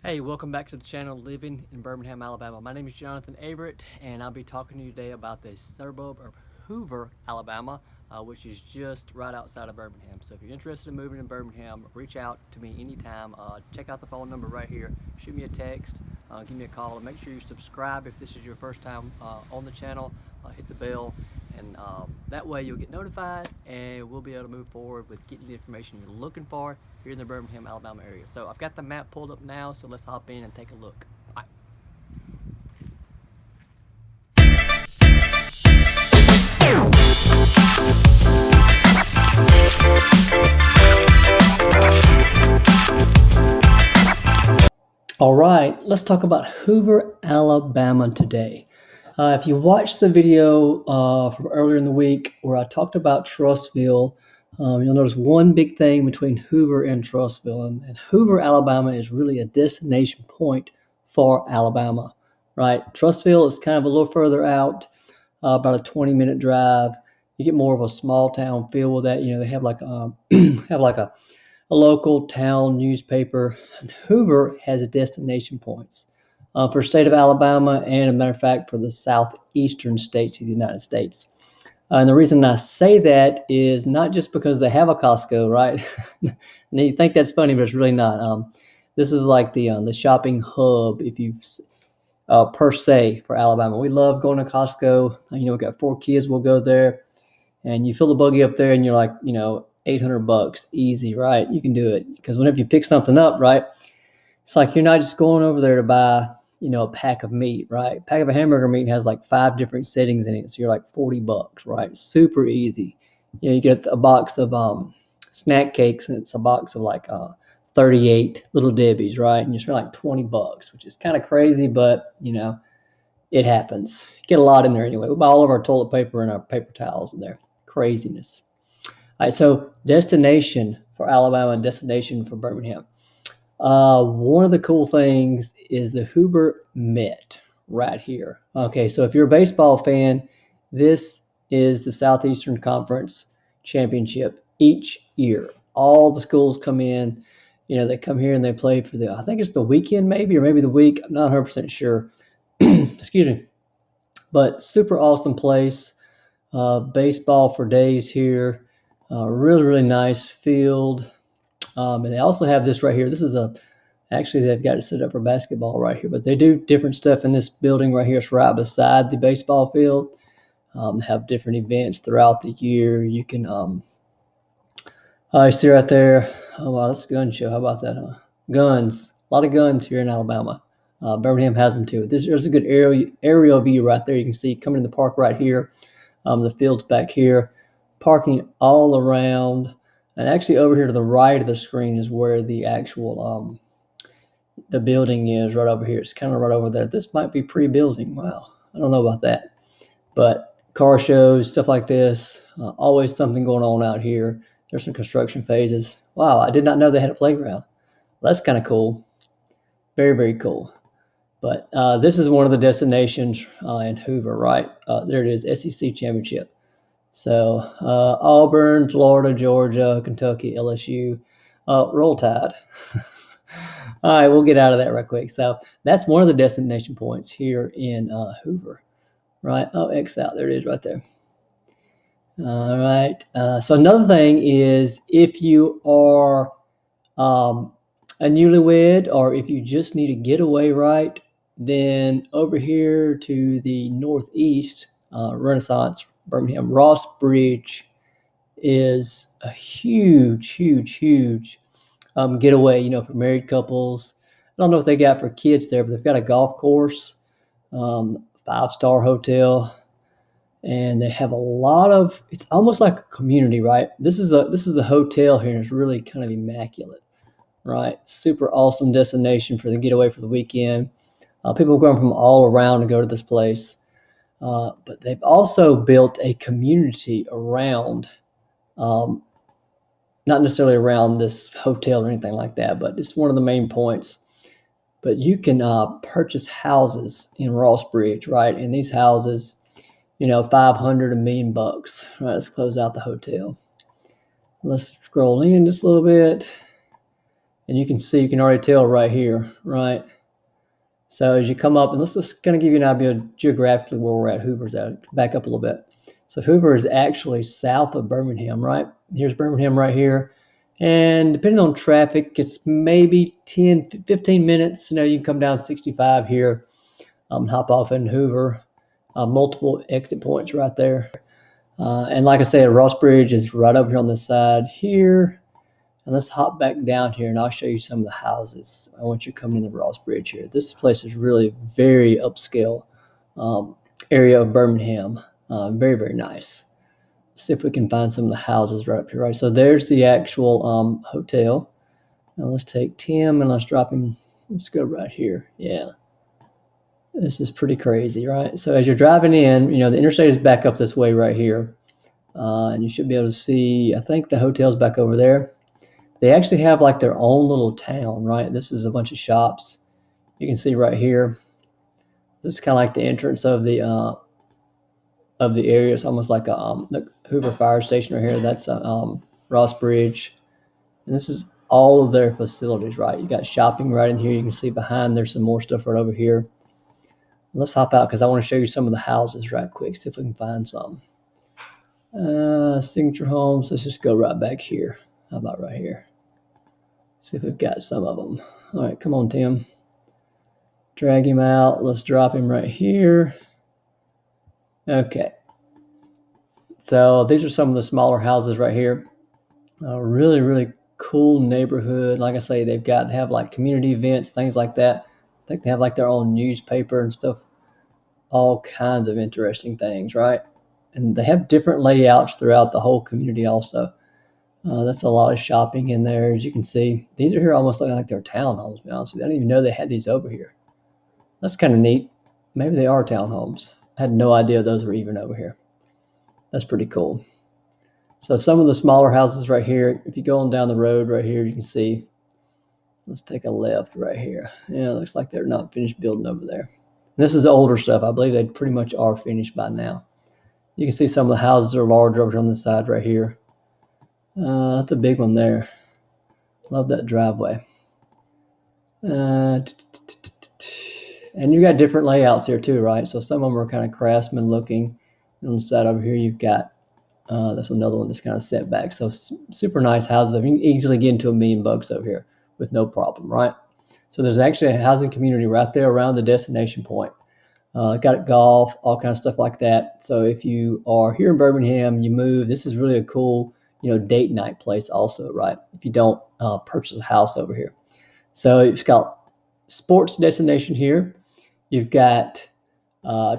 Hey, welcome back to the channel Living in Birmingham, Alabama. My name is Jonathan Averett, and I'll be talking to you today about the suburb of Hoover, Alabama, which is just right outside of Birmingham. So if you're interested in moving to Birmingham, reach out to me anytime. Check out the phone number right here. Shoot me a text, give me a call, and make sure you subscribe if this is your first time on the channel. Hit the bell, and that way you'll get notified, and we'll be able to move forward with getting the information you're looking for here in the Birmingham, Alabama area. So I've got the map pulled up now, so let's hop in and take a look. Bye. All right, let's talk about Hoover, Alabama today. If you watched the video from earlier in the week where I talked about Trussville, you'll notice one big thing between Hoover and Trussville. And Hoover, Alabama is really a destination point for Alabama, right? Trussville is kind of a little further out, about a 20-minute drive. You get more of a small town feel with that. You know, they have like have like a local town newspaper. And Hoover has destination points for the state of Alabama, and as a matter of fact, for the southeastern states of the United States. And the reason I say that is not just because they have a Costco, right? And you think that's funny, but it's really not. This is like the shopping hub, if you per se, for Alabama. We love going to Costco. You know, we got 4 kids. We'll go there, and you fill the buggy up there, and you're like, $800 easy, right? You can do it because whenever you pick something up, right, it's like you're not just going over there to buy, a pack of meat, right? A pack of a hamburger meat has like 5 different settings in it, so you're like $40, right? Super easy. You get a box of snack cakes, and it's a box of like 38 Little Debbie's, right? And you spend like $20, which is kind of crazy, but it happens. Get a lot in there anyway. We buy all of our toilet paper and our paper towels in there. Craziness. All right, so destination for Alabama and destination for Birmingham. One of the cool things is the Hoover Met right here. Okay, so if you're a baseball fan, this is the Southeastern Conference Championship each year. All the schools come in, they come here and they play for I think it's the weekend maybe, or maybe the week. I'm not 100% sure. Excuse me. But super awesome place. Baseball for days here. Really, really nice field. And they also have this right here. This is actually they've got it set up for basketball right here, but they do different stuff in this building right here. It's right beside the baseball field. Have different events throughout the year. You can, you see right there. Oh, wow, that's a gun show. How about that? Guns. A lot of guns here in Alabama. Birmingham has them too. There's a good aerial view right there. You can see coming in the park right here. The field's back here. Parking all around. And actually over here to the right of the screen is where the actual the building is, right over here. It's kind of right over there. This might be pre-building. Wow. I don't know about that. But car shows, stuff like this, always something going on out here. There's some construction phases. Wow, I did not know they had a playground. Well, that's kind of cool. Very, very cool. But this is one of the destinations in Hoover, right? There it is, SEC Championship. So Auburn, Florida, Georgia, Kentucky, LSU, Roll Tide. All right, we'll get out of that right quick. So that's one of the destination points here in Hoover, right? Oh, X out. There it is right there. All right. So another thing is if you are a newlywed or if you just need a getaway, right, then over here to the northeast, Renaissance, Birmingham, Ross Bridge is a huge, huge, huge getaway, for married couples. I don't know if they got for kids there, but they've got a golf course, 5-star hotel, and they have a lot of. It's almost like a community, right? This is a hotel here, and it's really kind of immaculate, right? Super awesome destination for the getaway for the weekend. People come from all around to go to this place, but they've also built a community around. Not necessarily around this hotel or anything like that, but it's one of the main points. But you can purchase houses in Ross Bridge, right? And these houses, 500, $1 million. Right, let's close out the hotel. Let's scroll in just a little bit. And you can already tell right here, right? So as you come up, and let's just kind of give you an idea of geographically where we're at. Hoover's at. Back up a little bit. So Hoover is actually south of Birmingham, right? Here's Birmingham right here. And depending on traffic, it's maybe 10, 15 minutes. You can come down 65 here, hop off in Hoover. Multiple exit points right there. And like I said, Ross Bridge is right over here on this side here. And let's hop back down here and I'll show you some of the houses. I want you coming in the Ross Bridge here. This place is really very upscale area of Birmingham. Very, very nice. Let's see if we can find some of the houses right up here. Right, so there's the actual hotel. Now let's take Tim and let's drop him. Let's go right here. Yeah. This is pretty crazy, right? So as you're driving in, the interstate is back up this way right here. And you should be able to see, I think the hotel's back over there. They actually have like their own little town, right? This is a bunch of shops. You can see right here. This is kind of like the entrance of the area. It's almost like the Hoover Fire Station right here. That's Ross Bridge, and this is all of their facilities, right? You got shopping right in here. You can see behind there's some more stuff right over here. Let's hop out because I want to show you some of the houses right quick. See if we can find some. Signature Homes. Let's just go right back here. How about right here? See if we've got some of them. All right, come on, Tim. Drag him out. Let's drop him right here. Okay. So these are some of the smaller houses right here. Really, really cool neighborhood. Like I say, they have like community events, things like that. I think they have like their own newspaper and stuff. All kinds of interesting things, right? And they have different layouts throughout the whole community also. That's a lot of shopping in there, as you can see. These are here almost looking like they're townhomes, to be honest with you. I didn't even know they had these over here. That's kind of neat. Maybe they are townhomes. I had no idea those were even over here. That's pretty cool. So some of the smaller houses right here, if you go on down the road right here, you can see, let's take a left right here. Yeah, it looks like they're not finished building over there. This is older stuff. I believe they pretty much are finished by now. You can see some of the houses are larger over on the side right here. That's a big one there. Love that driveway. And you got different layouts here too, right? So some of them are kind of craftsman looking. On the side over here, you've got, that's another one that's kind of set back. So super nice houses. You can easily get into $1 million over here with no problem, right? So there's actually a housing community right there around the destination point. Got golf, all kinds of stuff like that. So if you are here in Birmingham, you move, this is really a cool, date night place also, right? If you don't purchase a house over here. So you've got sports destination here. You've got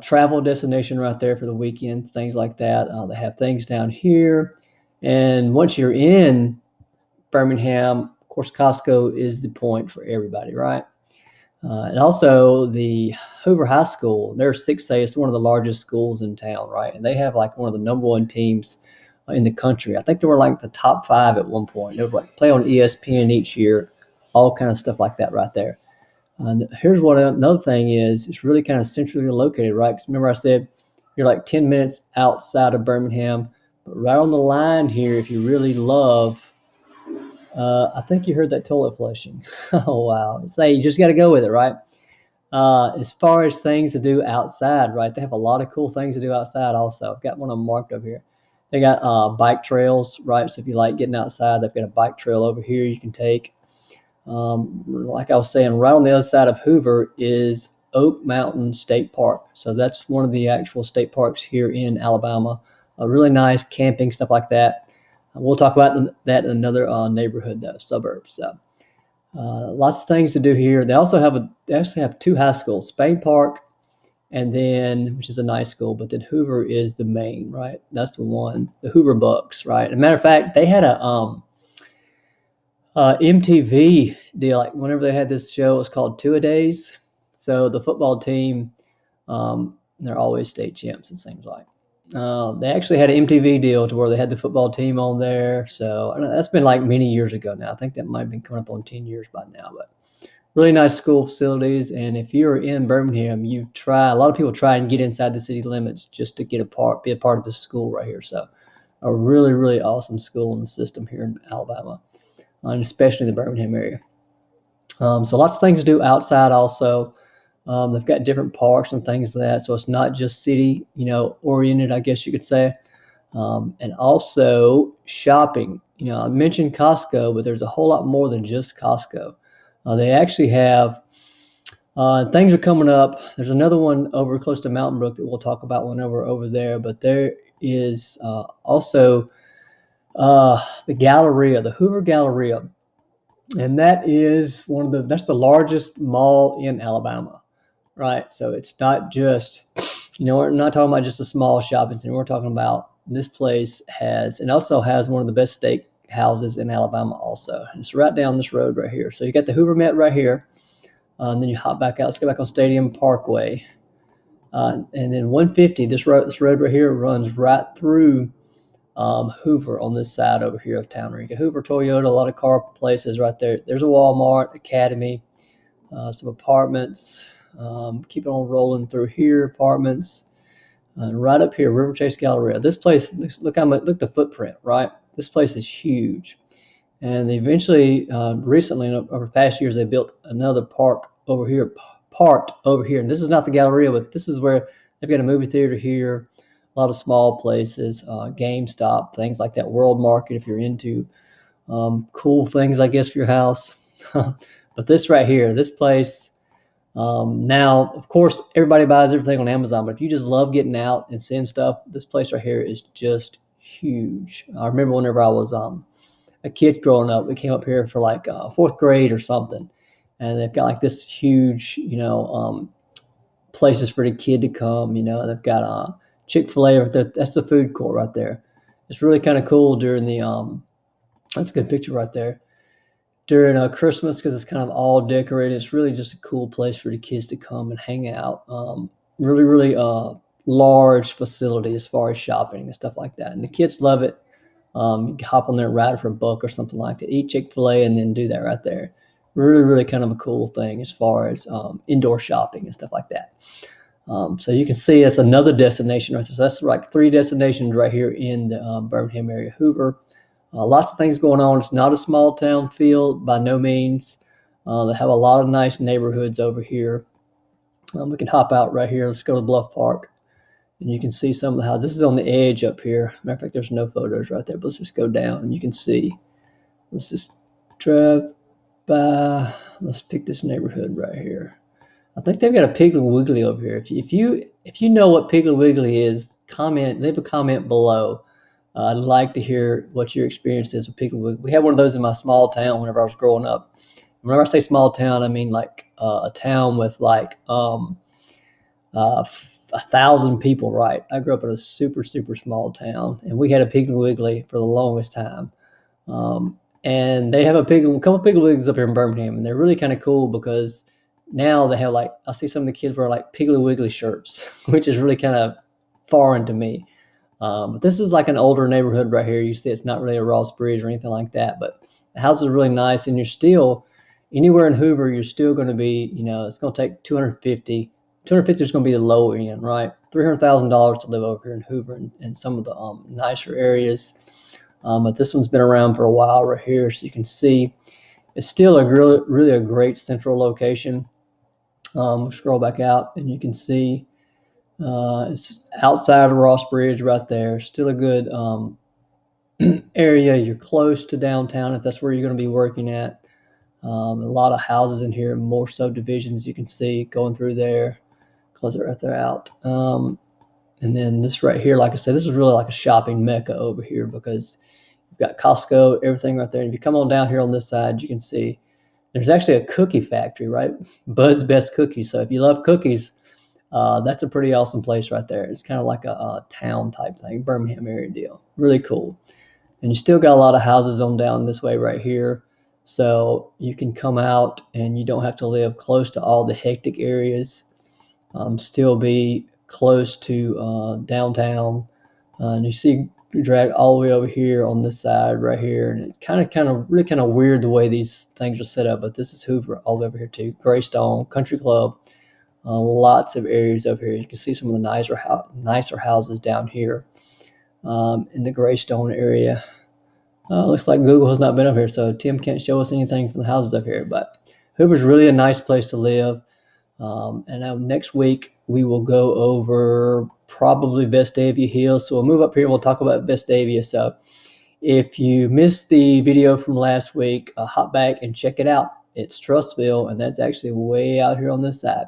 travel destination right there for the weekends, things like that. They have things down here. And once you're in Birmingham, of course, Costco is the point for everybody, right? And also the Hoover High School, they're 6A. It's one of the largest schools in town, right? And they have like one of the #1 teams in the country. I think they were like the top 5 at one point. They would like play on ESPN each year, all kind of stuff like that right there. Here's what another thing is, it's really kind of centrally located, right? Because remember I said you're like 10 minutes outside of Birmingham, but right on the line here, if you really love, I think you heard that toilet flushing. Oh, wow. Say you just got to go with it, right? As far as things to do outside, right? They have a lot of cool things to do outside also. I've got one of them marked over here. They got bike trails, right? So if you like getting outside, they've got a bike trail over here you can take. Like I was saying, right on the other side of Hoover is Oak Mountain State Park. So that's one of the actual state parks here in Alabama. Really nice camping, stuff like that. We'll talk about that in another neighborhood, though, suburbs. So lots of things to do here. They actually have 2 high schools, Spain Park, and then, which is a nice school, but then Hoover is the main, right? That's the one, the Hoover Bucks, right? As a matter of fact, they had a MTV deal. Like whenever they had this show, it was called Two-A-Days. So the football team, they're always state champs, it seems like. They actually had an MTV deal to where they had the football team on there. So that's been like many years ago now. I think that might have been coming up on 10 years by now. But really nice school facilities. And if you're in Birmingham, a lot of people try and get inside the city limits just to be a part of the school right here. So a really, really awesome school in the system here in Alabama, and especially the Birmingham area. So lots of things to do outside also. They've got different parks and things like that. So it's not just city, oriented, I guess you could say. And also shopping. I mentioned Costco, but there's a whole lot more than just Costco. They actually have things are coming up. There's another one over close to Mountain Brook that we'll talk about whenever we're over there. But there is also the Galleria, the Hoover Galleria, and that's the largest mall in Alabama, right? So it's not just, we're not talking about just a small shopping center. We're talking about this place also has one of the best steak houses in Alabama also. It's right down this road right here. So you got the Hoover Met right here. And then you hop back out. Let's go back on Stadium Parkway. And then 150, this road right here runs right through Hoover on this side over here of town. You got Hoover Toyota, a lot of car places right there. There's a Walmart, Academy, some apartments. Keep it on rolling through here, apartments. And right up here, River Chase Galleria. This place, look at the footprint, right? This place is huge. And they eventually, recently, over the past years, they built another park over here, part over here. And this is not the Galleria, but this is where they've got a movie theater here, a lot of small places, GameStop, things like that, World Market if you're into cool things, I guess, for your house. But this right here, this place, now, of course, everybody buys everything on Amazon, but if you just love getting out and seeing stuff, this place right here is just huge. I remember whenever I was a kid growing up, we came up here for like fourth grade or something, and they've got like this huge, places for the kid to come. They've got Chick-fil-A right there. That's the food court right there. It's really kind of cool during the that's a good picture right there during Christmas because it's kind of all decorated. It's really just a cool place for the kids to come and hang out. Really, really large facility as far as shopping and stuff like that, and the kids love it. You can hop on there and ride for a buck or something like that. Eat Chick-fil-A and then do that right there. Really, really kind of a cool thing as far as indoor shopping and stuff like that. So you can see it's another destination right there. So that's like 3 destinations right here in the Birmingham area. Hoover. Lots of things going on. It's not a small town feel by no means. They have a lot of nice neighborhoods over here. We can hop out right here. Let's go to Bluff Park. And you can see some of the houses. This is on the edge up here. Matter of fact, there's no photos right there, but let's just go down and you can see. Let's just drive by. Let's pick this neighborhood right here. I think they've got a Piggly Wiggly over here. If you know what Piggly Wiggly is, leave a comment below. I'd like to hear what your experience is with Piggly Wiggly. We had one of those in my small town whenever I was growing up. Whenever I say small town, I mean like a town with like 1,000 people, right? I grew up in a super, super small town, and we had a Piggly Wiggly for the longest time. And they have a couple of Piggly Wigglies up here in Birmingham, and they're really kind of cool because now they have like, I see some of the kids wear like Piggly Wiggly shirts, which is really kind of foreign to me. But this is like an older neighborhood right here. You see it's not really a Ross Bridge or anything like that, but the house is really nice, and you're still, anywhere in Hoover, you're still going to be, it's going to take 250. 250 is going to be the low end, right? $300,000 to live over here in Hoover and some of the nicer areas. But this one's been around for a while right here, so you can see it's still really a great central location. Scroll back out, and you can see it's outside of Ross Bridge right there. Still a good area. You're close to downtown if that's where you're going to be working at. A lot of houses in here, more subdivisions you can see going through there. Close it right there out. And then this right here, like I said, this is really like a shopping mecca over here because you've got Costco, everything right there. And if you come on down here on this side, you can see there's actually a cookie factory, right? Bud's Best Cookies. So if you love cookies, that's a pretty awesome place right there. It's kind of like a town type thing, Birmingham area deal. Really cool. And you still got a lot of houses on down this way right here. So you can come out and you don't have to live close to all the hectic areas. Still be close to downtown. And you drag all the way over here on this side right here. And it's really kind of weird the way these things are set up. But this is Hoover all the way over here too. Greystone Country Club. Lots of areas over here. You can see some of the nicer houses down here in the Greystone area. Looks like Google has not been up here, so Tim can't show us anything from the houses up here. But Hoover's really a nice place to live. And now next week we will go over probably Vestavia Hills. So we'll move up here and we'll talk about Vestavia. So if you missed the video from last week, hop back and check it out. It's Trussville, and that's actually way out here on this side.